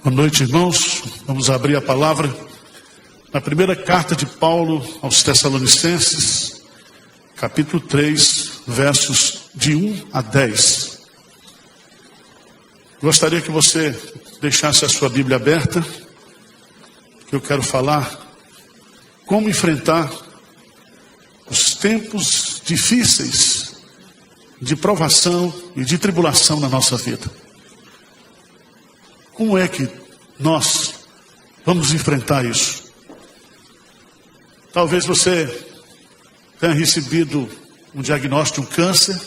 Boa noite, irmãos. Vamos abrir a palavra na primeira carta de Paulo aos Tessalonicenses, capítulo 3, versos de 1 a 10. Gostaria que você deixasse a sua Bíblia aberta, que eu quero falar como enfrentar os tempos difíceis de provação e de tribulação na nossa vida. Como é que nós vamos enfrentar isso? Talvez você tenha recebido um diagnóstico de um câncer.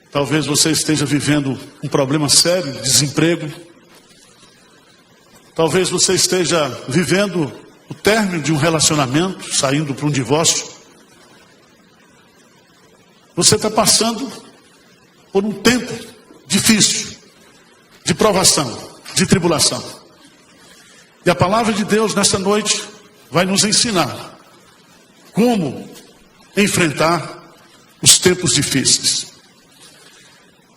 Talvez você esteja vivendo um problema sério de desemprego. Talvez você esteja vivendo o término de um relacionamento, saindo para um divórcio. Você está passando por um tempo difícil, de provação, de tribulação. E a palavra de Deus nessa noite vai nos ensinar como enfrentar os tempos difíceis.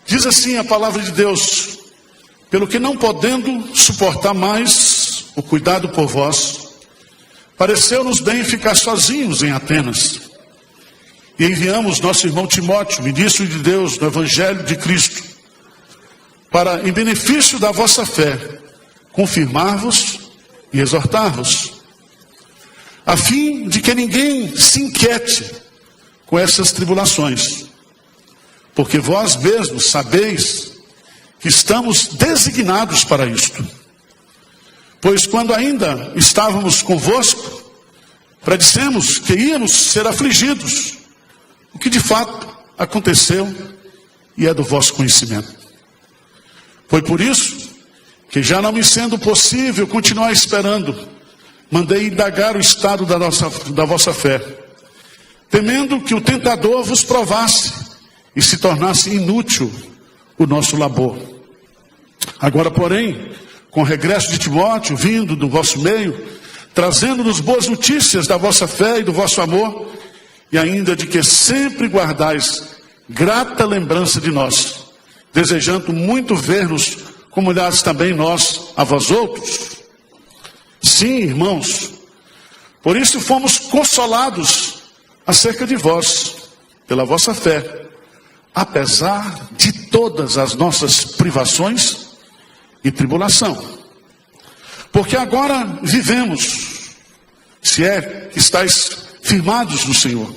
Diz assim a palavra de Deus: pelo que não podendo suportar mais o cuidado por vós, pareceu-nos bem ficar sozinhos em Atenas. E enviamos nosso irmão Timóteo, ministro de Deus no Evangelho de Cristo, para, em benefício da vossa fé, confirmar-vos e exortar-vos, a fim de que ninguém se inquiete com essas tribulações, porque vós mesmos sabeis que estamos designados para isto. Pois quando ainda estávamos convosco, predissemos que íamos ser afligidos, o que de fato aconteceu e é do vosso conhecimento. Foi por isso que, já não me sendo possível continuar esperando, mandei indagar o estado da vossa fé, temendo que o tentador vos provasse e se tornasse inútil o nosso labor. Agora, porém, com o regresso de Timóteo, vindo do vosso meio, trazendo-nos boas notícias da vossa fé e do vosso amor, e ainda de que sempre guardais grata lembrança de nós, desejando muito ver-nos, como olhares também nós a vós outros. Sim, irmãos, por isso fomos consolados acerca de vós, pela vossa fé, apesar de todas as nossas privações e tribulação. Porque agora vivemos, se é que estáis firmados no Senhor,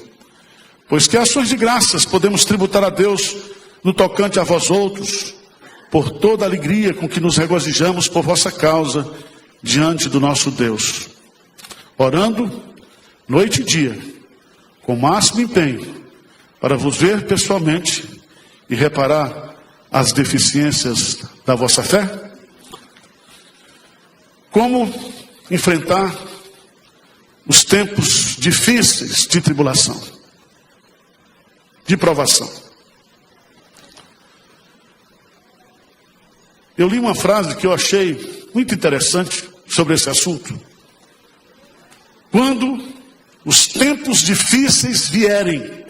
pois que ações de graças podemos tributar a Deus no tocante a vós outros, por toda a alegria com que nos regozijamos por vossa causa diante do nosso Deus, orando noite e dia, com o máximo empenho, para vos ver pessoalmente e reparar as deficiências da vossa fé. Como enfrentar os tempos difíceis de tribulação, de provação. Eu li uma frase que eu achei muito interessante sobre esse assunto. Quando os tempos difíceis vierem,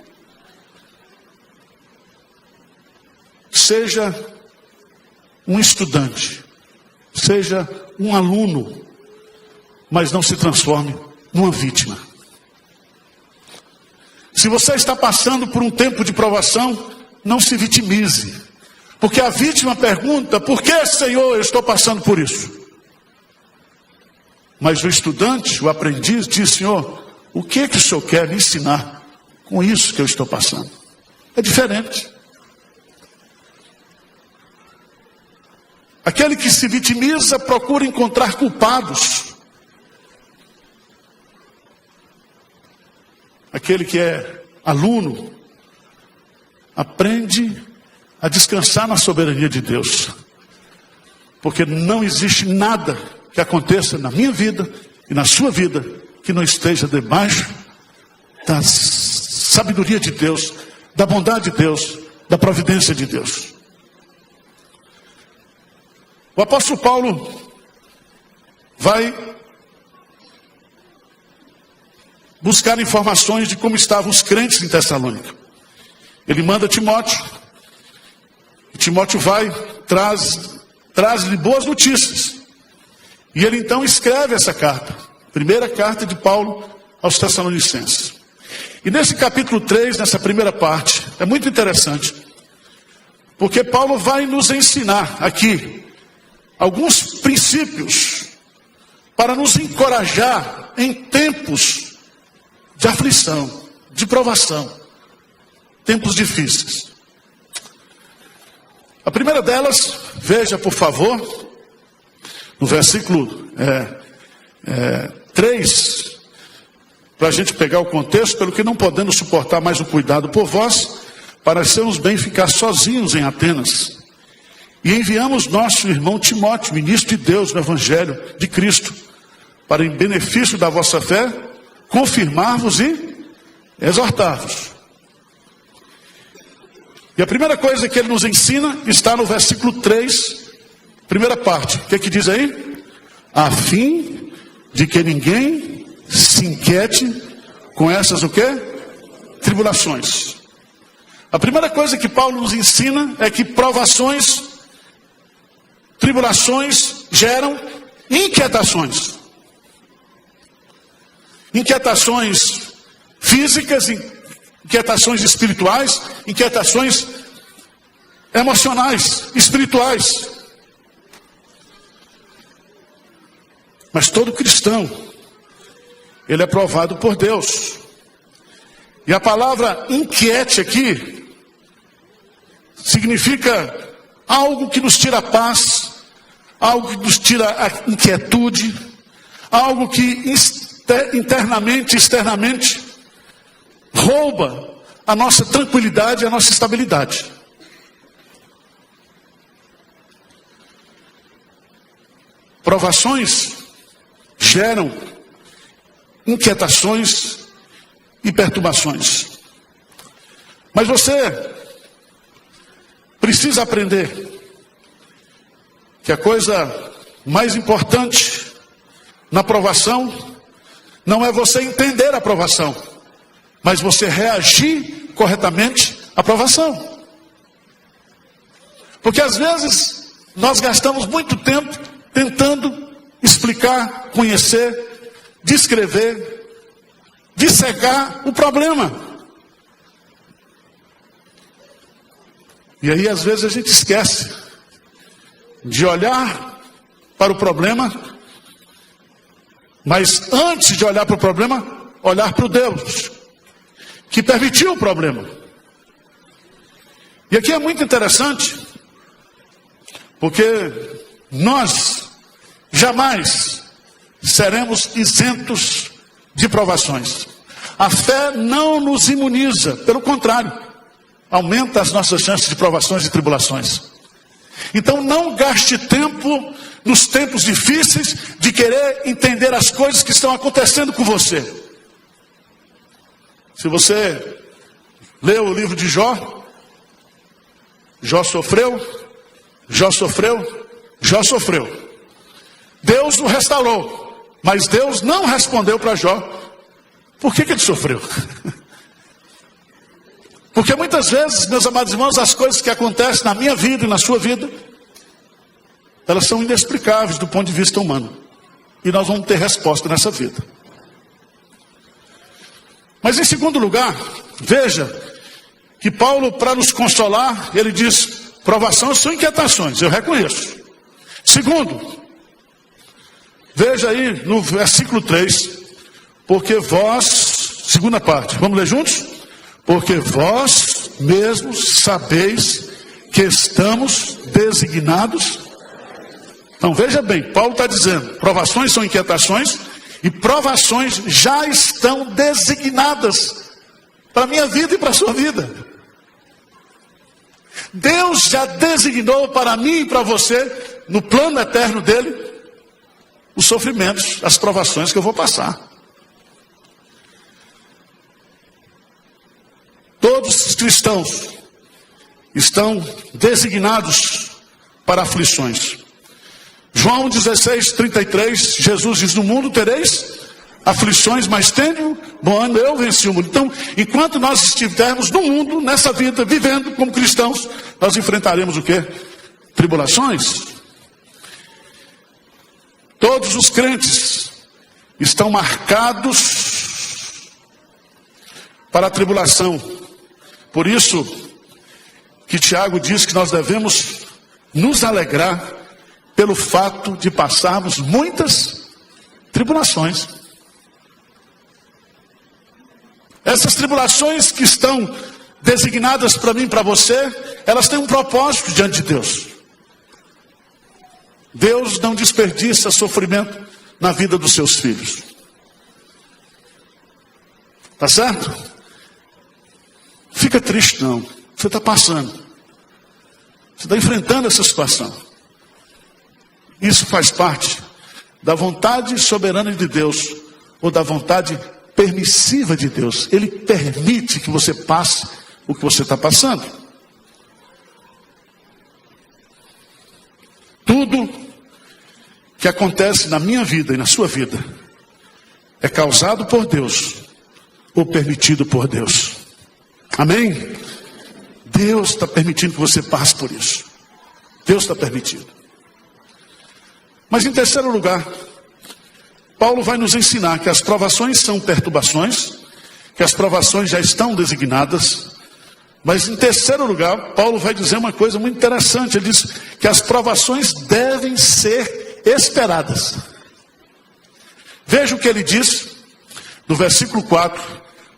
seja um estudante, seja um aluno, mas não se transforme numa vítima. Se você está passando por um tempo de provação, não se vitimize. Porque a vítima pergunta: por que, Senhor, eu estou passando por isso? Mas o estudante, o aprendiz, diz: Senhor, o que o Senhor quer me ensinar com isso que eu estou passando? É diferente. Aquele que se vitimiza procura encontrar culpados. Aquele que é aluno aprende a descansar na soberania de Deus. Porque não existe nada que aconteça na minha vida e na sua vida que não esteja debaixo da sabedoria de Deus, da bondade de Deus, da providência de Deus. O apóstolo Paulo vai buscar informações de como estavam os crentes em Tessalônica. Ele manda Timóteo. E Timóteo vai, traz-lhe boas notícias. E ele então escreve essa carta, primeira carta de Paulo aos Tessalonicenses. E nesse capítulo 3, nessa primeira parte, é muito interessante, porque Paulo vai nos ensinar aqui alguns princípios para nos encorajar em tempos de aflição, de provação, tempos difíceis. A primeira delas, veja por favor, no versículo 3, para a gente pegar o contexto, pelo que não podemos suportar mais o cuidado por vós, parecemos bem ficar sozinhos em Atenas. E enviamos nosso irmão Timóteo, ministro de Deus no Evangelho de Cristo, para em benefício da vossa fé, confirmar-vos e exortar-vos. E a primeira coisa que ele nos ensina está no versículo 3, primeira parte. O que é que diz aí? A fim de que ninguém se inquiete com essas o quê? Tribulações. A primeira coisa que Paulo nos ensina é que provações, tribulações geram inquietações. Inquietações físicas, inquietações espirituais, inquietações emocionais, espirituais. Mas todo cristão, ele é provado por Deus. E a palavra inquiete aqui significa algo que nos tira a paz, algo que nos tira a inquietude, algo que internamente, externamente rouba a nossa tranquilidade e a nossa estabilidade. Provações geram inquietações e perturbações. Mas você precisa aprender que a coisa mais importante na provação não é você entender a provação, mas você reagir corretamente à provação. Porque às vezes nós gastamos muito tempo tentando explicar, conhecer, descrever, dissecar o problema. E aí às vezes a gente esquece de olhar para o problema, mas antes de olhar para o problema, olhar para o Deus que permitiu o problema. E aqui é muito interessante, porque nós jamais seremos isentos de provações. A fé não nos imuniza, pelo contrário, aumenta as nossas chances de provações e tribulações. Então não gaste tempo nos tempos difíceis de querer entender as coisas que estão acontecendo com você. Se você leu o livro de Jó, Jó sofreu. Deus o restaurou, mas Deus não respondeu para Jó por que ele sofreu. Porque muitas vezes, meus amados irmãos, as coisas que acontecem na minha vida e na sua vida, elas são inexplicáveis do ponto de vista humano. E nós vamos ter resposta nessa vida. Mas em segundo lugar, veja que Paulo, para nos consolar, ele diz: provações são inquietações, eu reconheço. Segundo, veja aí no versículo 3, porque vós, segunda parte, vamos ler juntos? Porque vós mesmos sabeis que estamos designados. Então veja bem, Paulo está dizendo, provações são inquietações, e provações já estão designadas para a minha vida e para a sua vida. Deus já designou para mim e para você, no plano eterno dele, os sofrimentos, as provações que eu vou passar. Todos os cristãos estão designados para aflições. João 16:33, Jesus diz: no mundo tereis aflições, mas tenho bom ânimo, eu venci o mundo. Então, enquanto nós estivermos no mundo, nessa vida, vivendo como cristãos, nós enfrentaremos o quê? Tribulações. Todos os crentes estão marcados para a tribulação. Por isso que Tiago diz que nós devemos nos alegrar pelo fato de passarmos muitas tribulações. Essas tribulações que estão designadas para mim e para você, elas têm um propósito diante de Deus. Deus não desperdiça sofrimento na vida dos seus filhos. Tá certo? Fica triste não. Você está passando. Você está enfrentando essa situação. Isso faz parte da vontade soberana de Deus, ou da vontade permissiva de Deus. Ele permite que você passe o que você está passando. Tudo que acontece na minha vida e na sua vida é causado por Deus ou permitido por Deus. Amém? Deus está permitindo que você passe por isso. Deus está permitindo. Mas em terceiro lugar, Paulo vai nos ensinar que as provações são perturbações, que as provações já estão designadas. Mas em terceiro lugar, Paulo vai dizer uma coisa muito interessante. Ele diz que as provações devem ser esperadas. Veja o que ele diz no versículo 4.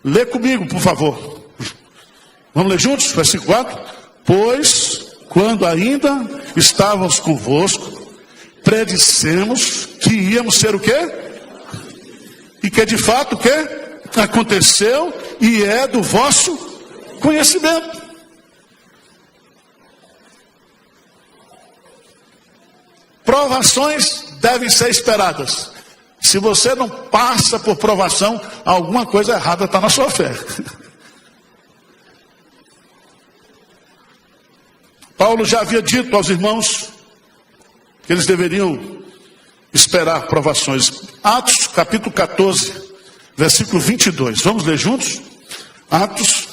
Lê comigo, por favor. Vamos ler juntos? Versículo 4. Pois, quando ainda estávamos convosco, predissemos que íamos ser o quê? E que de fato o quê? Aconteceu e é do vosso conhecimento. Provações devem ser esperadas. Se você não passa por provação, alguma coisa errada está na sua fé. Paulo já havia dito aos irmãos que eles deveriam esperar provações. Atos capítulo 14, versículo 22. Vamos ler juntos? Atos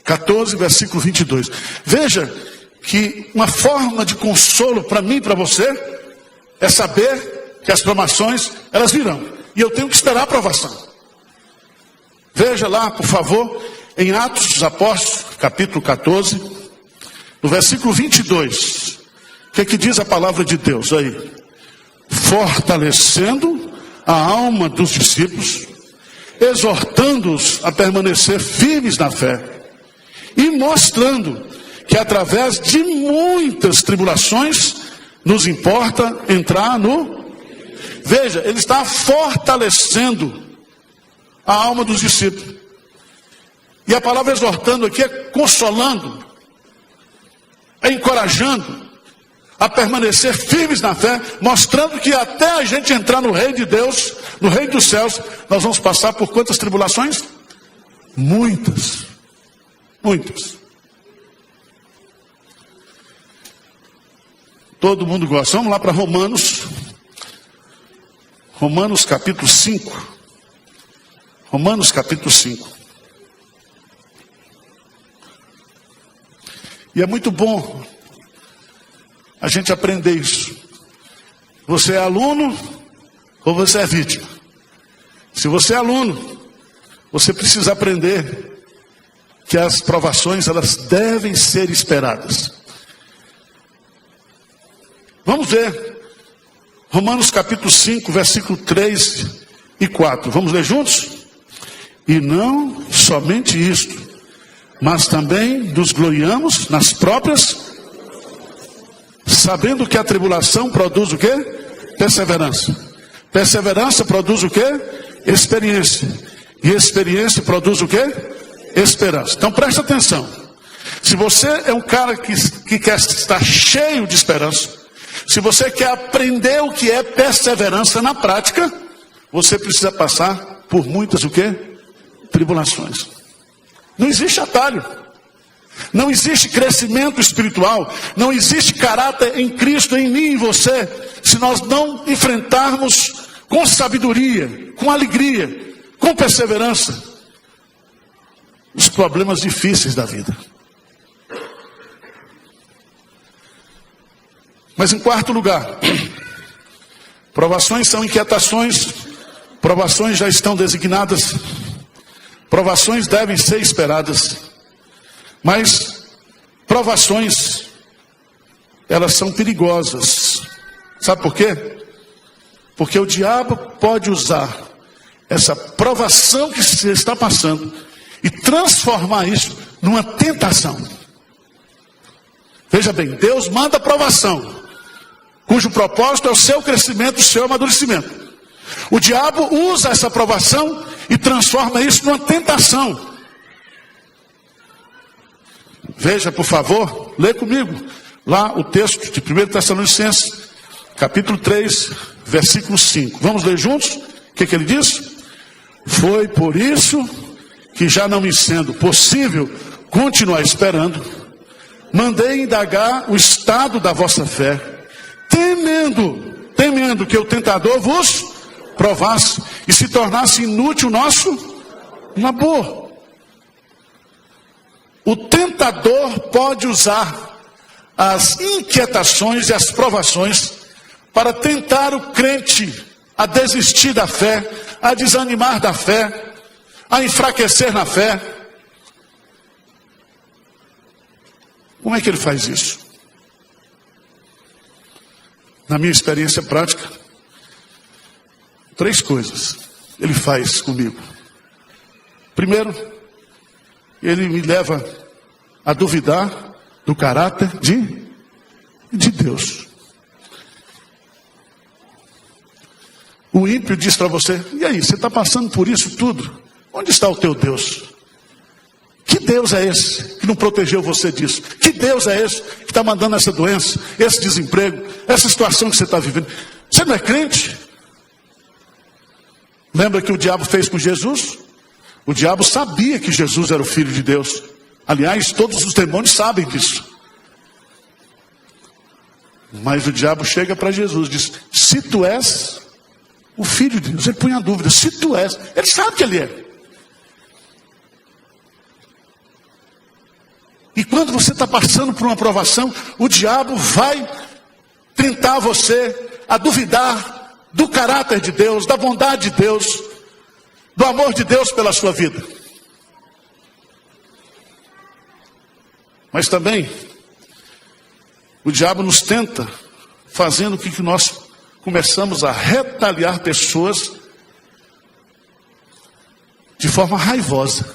14, versículo 22. Veja que uma forma de consolo para mim e para você é saber que as provações, elas virão. E eu tenho que esperar a provação. Veja lá, por favor, em Atos dos Apóstolos, capítulo 14, no versículo 22. O que é que diz a palavra de Deus aí? Fortalecendo a alma dos discípulos, exortando-os a permanecer firmes na fé, e mostrando que através de muitas tribulações nos importa entrar no... Veja, ele está fortalecendo a alma dos discípulos. E a palavra exortando aqui é consolando, é encorajando a permanecer firmes na fé, mostrando que até a gente entrar no reino de Deus, no reino dos céus, nós vamos passar por quantas tribulações? Muitas. Muitas. Todo mundo gosta. Vamos lá para Romanos. Romanos capítulo 5. Romanos capítulo 5. E é muito bom a gente aprender isso. Você é aluno ou você é vítima? Se você é aluno, você precisa aprender que as provações, elas devem ser esperadas. Vamos ver Romanos capítulo 5, versículo 3 e 4. Vamos ler juntos? E não somente isto, mas também nos gloriamos nas próprias, sabendo que a tribulação produz o quê? Perseverança. Perseverança produz o quê? Experiência. E experiência produz o quê? Esperança. Então presta atenção. Se você é um cara que quer estar cheio de esperança, se você quer aprender o que é perseverança na prática, você precisa passar por muitas o quê? Tribulações. Não existe atalho. Não existe crescimento espiritual. Não existe caráter em Cristo, em mim e em você, se nós não enfrentarmos com sabedoria, com alegria, com perseverança, os problemas difíceis da vida. Mas em quarto lugar, Provações são inquietações, provações já estão designadas, provações devem ser esperadas, mas provações, elas são perigosas. Sabe por quê? Porque o diabo pode usar essa provação que você está passando e transformar isso numa tentação. Veja bem, Deus manda provação, cujo propósito é o seu crescimento, o seu amadurecimento. O diabo usa essa provação e transforma isso numa tentação. Veja, por favor, lê comigo lá o texto de 1 Tessalonicenses, capítulo 3, versículo 5. Vamos ler juntos? O que ele diz? Foi por isso que, já não me sendo possível continuar esperando, mandei indagar o estado da vossa fé, temendo que o tentador vos provasse e se tornasse inútil o nosso labor. O tentador pode usar as inquietações e as provações para tentar o crente a desistir da fé, a desanimar da fé, a enfraquecer na fé. Como é que ele faz isso? Na minha experiência prática, 3 coisas ele faz comigo. Primeiro, ele me leva a duvidar do caráter de Deus. O ímpio diz para você: e aí, você está passando por isso tudo? Onde está o teu Deus? Que Deus é esse que não protegeu você disso? Que Deus é esse que está mandando essa doença, esse desemprego, essa situação que você está vivendo? Você não é crente? Lembra que o diabo fez com Jesus? O diabo sabia que Jesus era o Filho de Deus. Aliás, todos os demônios sabem disso. Mas o diabo chega para Jesus e diz: se tu és o Filho de Deus, ele põe a dúvida, se tu és, ele sabe que ele é. E quando você está passando por uma provação, o diabo vai tentar você a duvidar do caráter de Deus, da bondade de Deus, do amor de Deus pela sua vida. Mas também, o diabo nos tenta, fazendo com que nós começamos a retaliar pessoas de forma raivosa.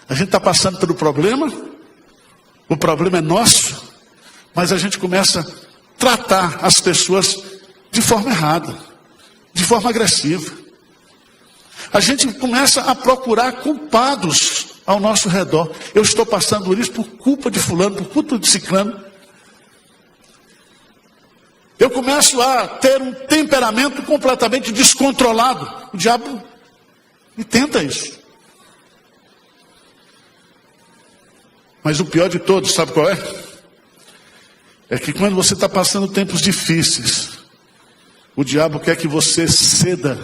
A gente está passando pelo problema, o problema é nosso, mas a gente começa a tratar as pessoas de forma errada, de forma agressiva. A gente começa a procurar culpados ao nosso redor. Eu estou passando por isso por culpa de fulano, por culpa de ciclano. Eu começo a ter um temperamento completamente descontrolado. O diabo me tenta isso. Mas o pior de todos, sabe qual é? É que quando você está passando tempos difíceis, o diabo quer que você ceda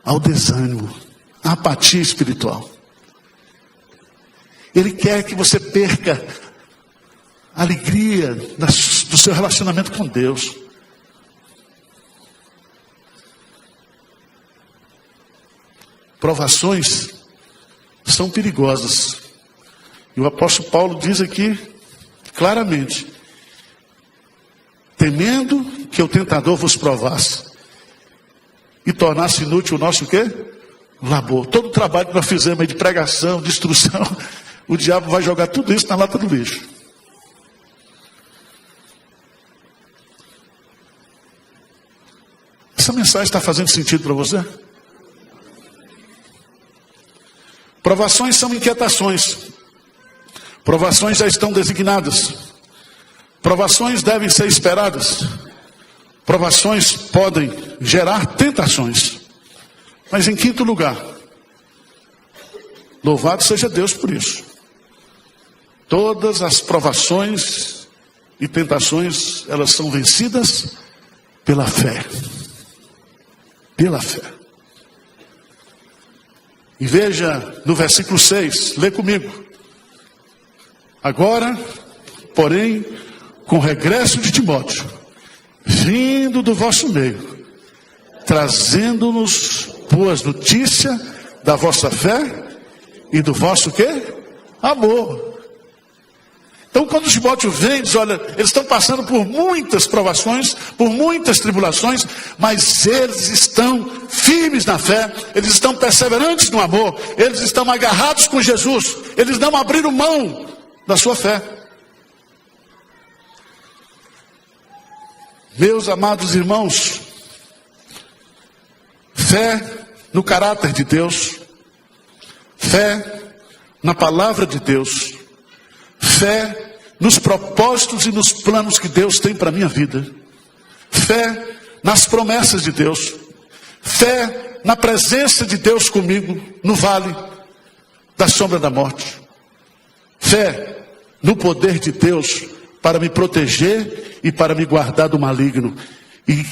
ao desânimo, à apatia espiritual. Ele quer que você perca a alegria do seu relacionamento com Deus. Provações são perigosas. E o apóstolo Paulo diz aqui claramente: temendo que o tentador vos provasse e tornasse inútil o nosso quê? Labor. Todo o trabalho que nós fizemos aí de pregação, de instrução, o diabo vai jogar tudo isso na lata do lixo. Essa mensagem está fazendo sentido para você? Provações são inquietações. Provações já estão designadas. Provações devem ser esperadas. Provações podem gerar tentações. Mas em quinto lugar, louvado seja Deus por isso. Todas as provações e tentações, elas são vencidas pela fé. Pela fé. E veja no versículo 6, lê comigo. Agora, porém, com o regresso de Timóteo, vindo do vosso meio, trazendo-nos boas notícias da vossa fé e do vosso quê? Amor. Então, quando Timóteo vem, diz, olha, eles estão passando por muitas provações, por muitas tribulações, mas eles estão firmes na fé, eles estão perseverantes no amor, eles estão agarrados com Jesus, eles não abriram mão da sua fé. Meus amados irmãos, fé no caráter de Deus, fé na palavra de Deus, fé nos propósitos e nos planos que Deus tem para a minha vida, fé nas promessas de Deus, fé na presença de Deus comigo no vale da sombra da morte, fé no poder de Deus para me proteger e para me guardar do maligno. E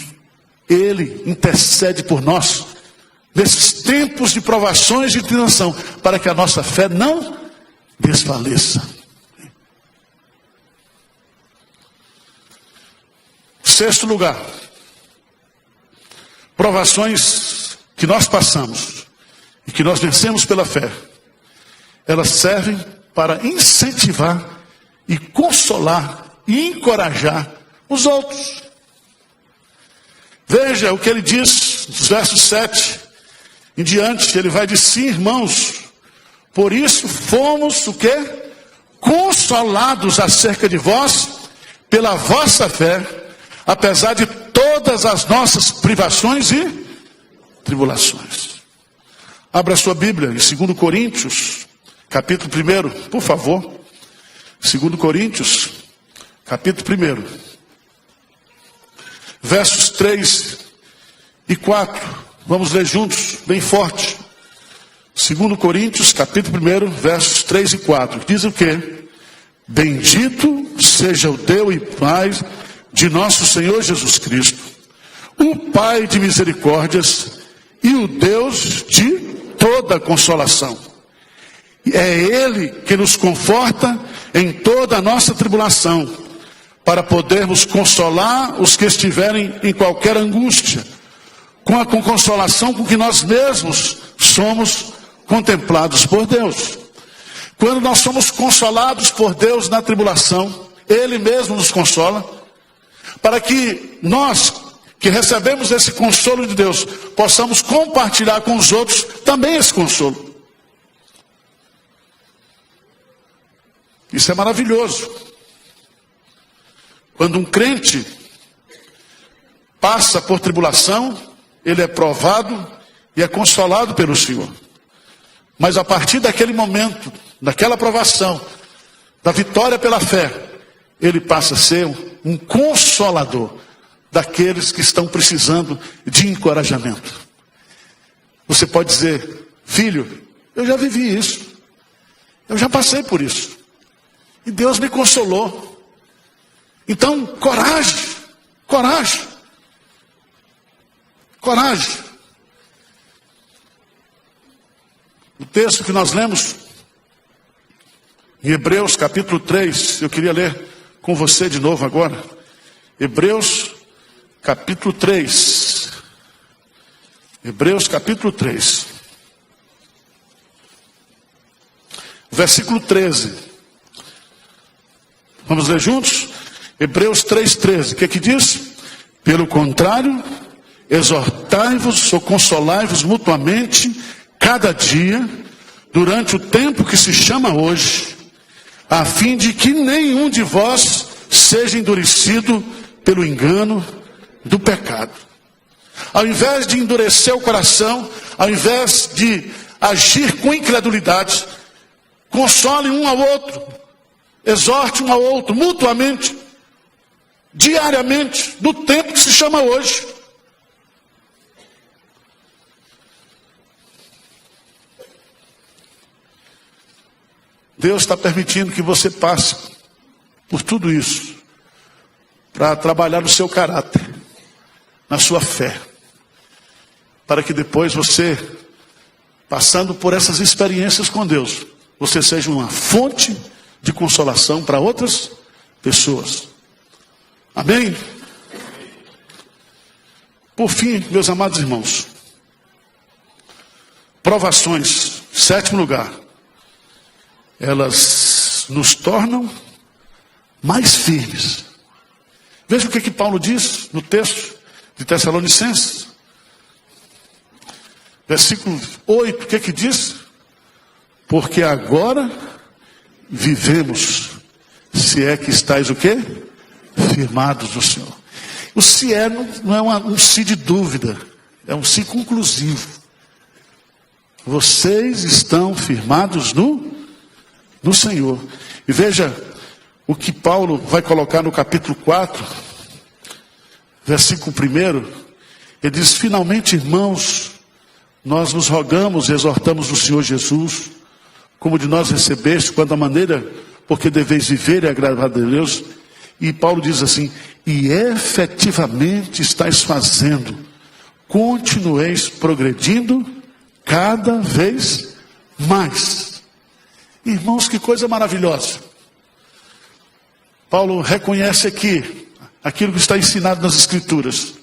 Ele intercede por nós nesses tempos de provações e tribulação, para que a nossa fé não desfaleça. Sexto lugar, provações que nós passamos e que nós vencemos pela fé, elas servem para incentivar e consolar e encorajar os outros. Veja o que ele diz nos versos 7 em diante. Ele vai dizer: sim, irmãos, por isso fomos o quê? Consolados acerca de vós pela vossa fé, apesar de todas as nossas privações e tribulações. Abra sua Bíblia em 2 Coríntios, capítulo 1, por favor. 2 Coríntios, capítulo 1, versos 3 e 4. Vamos ler juntos, bem forte. 2 Coríntios, capítulo 1, versos 3 e 4. Diz o quê? Bendito seja o Deus e Pai de nosso Senhor Jesus Cristo, o Pai de misericórdias e o Deus de toda consolação. É Ele que nos conforta em toda a nossa tribulação, para podermos consolar os que estiverem em qualquer angústia, com a consolação com que nós mesmos somos contemplados por Deus. Quando nós somos consolados por Deus na tribulação, Ele mesmo nos consola, para que nós, que recebemos esse consolo de Deus, possamos compartilhar com os outros também esse consolo. Isso é maravilhoso. Quando um crente passa por tribulação, ele é provado e é consolado pelo Senhor. Mas a partir daquele momento, daquela provação, da vitória pela fé, ele passa a ser um consolador daqueles que estão precisando de encorajamento. Você pode dizer: filho, eu já vivi isso, eu já passei por isso, e Deus me consolou. Então, coragem, coragem, coragem. O texto que nós lemos em Hebreus capítulo 3, eu queria ler com você de novo agora. Hebreus capítulo 3. Hebreus capítulo 3. Versículo 13. Vamos ler juntos? Hebreus 3,13. O que é que diz? Pelo contrário, exortai-vos ou consolai-vos mutuamente cada dia, durante o tempo que se chama hoje, a fim de que nenhum de vós seja endurecido pelo engano do pecado. Ao invés de endurecer o coração, ao invés de agir com incredulidade, console um ao outro, exorte um ao outro, mutuamente, diariamente, no tempo que se chama hoje. Deus está permitindo que você passe por tudo isso, para trabalhar no seu caráter, na sua fé, para que depois você, passando por essas experiências com Deus, você seja uma fonte de consolação para outras pessoas. Amém? Por fim, meus amados irmãos, provações, 7º lugar, elas nos tornam mais firmes. Veja o que Paulo diz no texto de Tessalonicenses. Versículo 8, o que diz? Porque agora vivemos, se é que estáis o quê? Firmados no Senhor. O se é não é um se de dúvida, é um se conclusivo. Vocês estão firmados no Senhor. E veja o que Paulo vai colocar no capítulo 4, versículo 1. Ele diz: finalmente, irmãos, nós nos rogamos e exortamos no Senhor Jesus, como de nós recebeste, quanto à maneira porque deveis viver e agradar a Deus. E Paulo diz assim: e efetivamente estáis fazendo, continueis progredindo cada vez mais. Irmãos, que coisa maravilhosa. Paulo reconhece aqui aquilo que está ensinado nas Escrituras,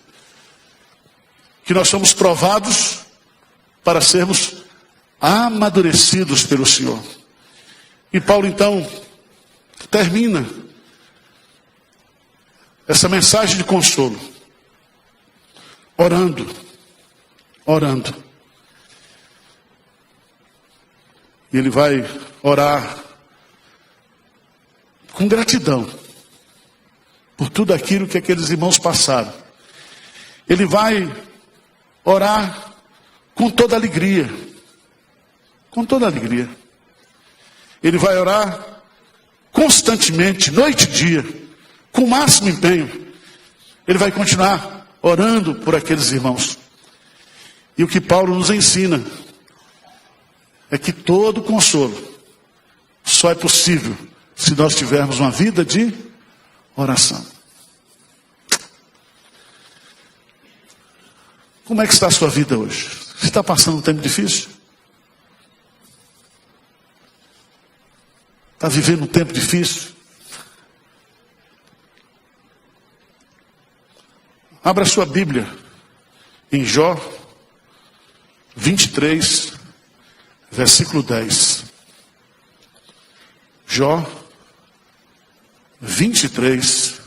que nós somos provados para sermos amadurecidos pelo Senhor. E Paulo então termina essa mensagem de consolo orando. E ele vai orar com gratidão por tudo aquilo que aqueles irmãos passaram. Ele vai orar com toda alegria. Com toda alegria. Ele vai orar constantemente, noite e dia, com o máximo empenho. Ele vai continuar orando por aqueles irmãos. E o que Paulo nos ensina é que todo consolo só é possível se nós tivermos uma vida de oração. Como é que está a sua vida hoje? Você está passando um tempo difícil? Está vivendo um tempo difícil? Abra sua Bíblia em Jó 23, versículo 10. Jó 23,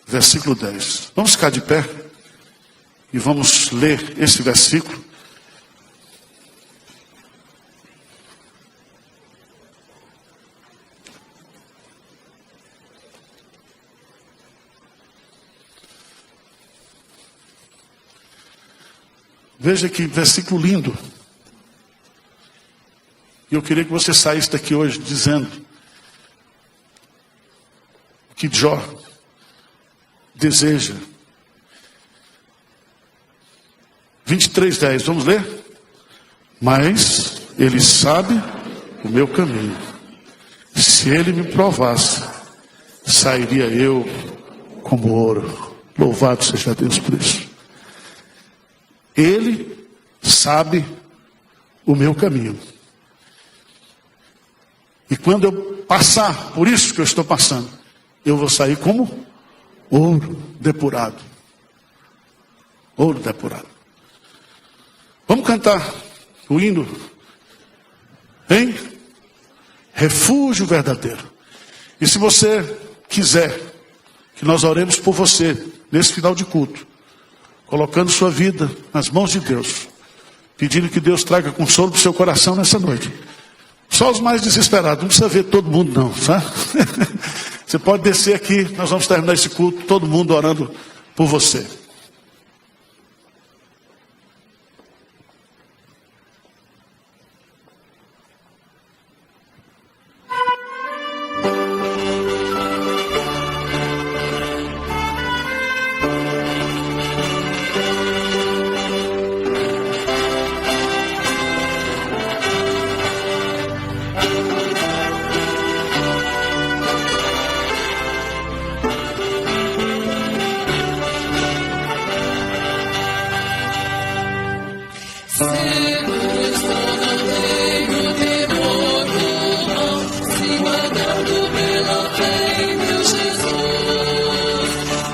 versículo 10. Vamos ficar de pé e vamos ler esse versículo. Veja que versículo lindo. E eu queria que você saísse daqui hoje dizendo o que Jó deseja. 23:10, vamos ler? Mas ele sabe o meu caminho. Se ele me provasse, sairia eu como ouro. Louvado seja Deus por isso. Ele sabe o meu caminho. E quando eu passar por isso que eu estou passando, eu vou sair como ouro depurado. Ouro depurado. Vamos cantar o hino, hein? Refúgio verdadeiro. E se você quiser que nós oremos por você nesse final de culto, colocando sua vida nas mãos de Deus, pedindo que Deus traga consolo para o seu coração nessa noite. Só os mais desesperados, não precisa ver todo mundo não, sabe? Você pode descer aqui, nós vamos terminar esse culto, todo mundo orando por você.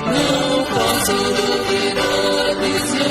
Não posso duvidar de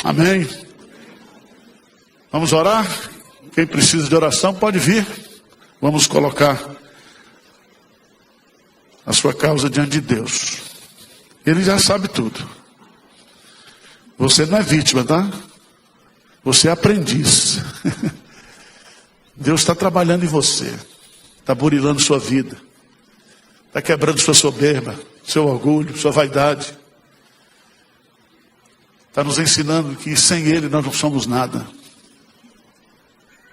Amém. Vamos orar? Quem precisa de oração pode vir. Vamos colocar a sua causa diante de Deus. Ele já sabe tudo. Você não é vítima, tá? Você é aprendiz. Deus está trabalhando em você. Está burilando sua vida. Está quebrando sua soberba, seu orgulho, sua vaidade. Está nos ensinando que sem Ele nós não somos nada.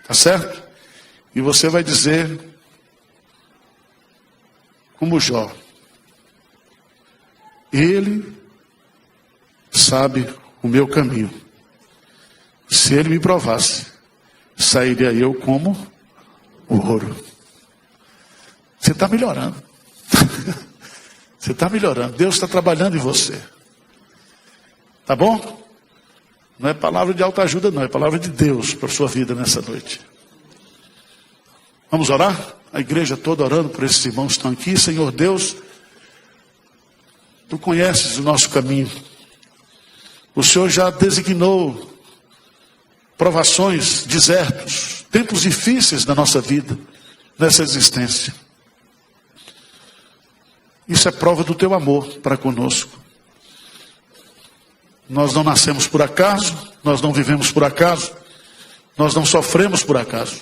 Tá certo? E você vai dizer, como Jó: Ele sabe o meu caminho. Se Ele me provasse, sairia eu como ouro. Você está melhorando. Você está melhorando. Deus está trabalhando em você. Tá bom? Não é palavra de autoajuda, não. É palavra de Deus para a sua vida nessa noite. Vamos orar? A igreja toda orando por esses irmãos que estão aqui. Senhor Deus, Tu conheces o nosso caminho. O Senhor já designou provações, desertos, tempos difíceis na nossa vida, nessa existência. Isso é prova do Teu amor para conosco. Nós não nascemos por acaso, nós não vivemos por acaso, nós não sofremos por acaso.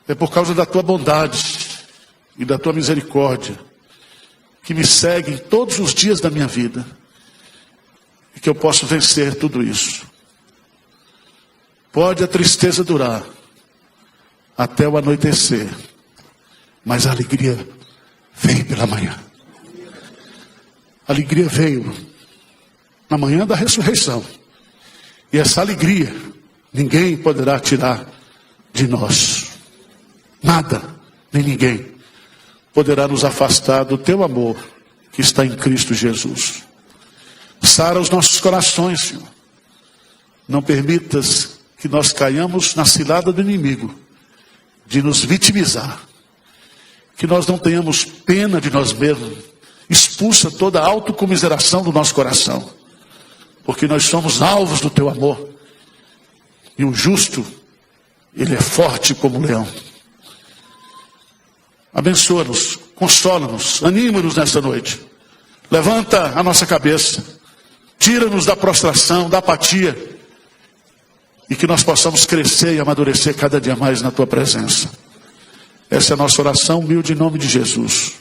É por causa da Tua bondade e da Tua misericórdia que me seguem todos os dias da minha vida e que eu posso vencer tudo isso. Pode a tristeza durar até o anoitecer, mas a alegria vem pela manhã. A alegria veio na manhã da ressurreição. E essa alegria ninguém poderá tirar de nós. Nada, nem ninguém poderá nos afastar do Teu amor que está em Cristo Jesus. Sara os nossos corações, Senhor. Não permitas que nós caiamos na cilada do inimigo de nos vitimizar. Que nós não tenhamos pena de nós mesmos. Expulsa toda a autocomiseração do nosso coração. Porque nós somos alvos do Teu amor. E o justo, ele é forte como um leão. Abençoa-nos, consola-nos, anima-nos nessa noite. Levanta a nossa cabeça. Tira-nos da prostração, da apatia. E que nós possamos crescer e amadurecer cada dia mais na Tua presença. Essa é a nossa oração humilde em nome de Jesus.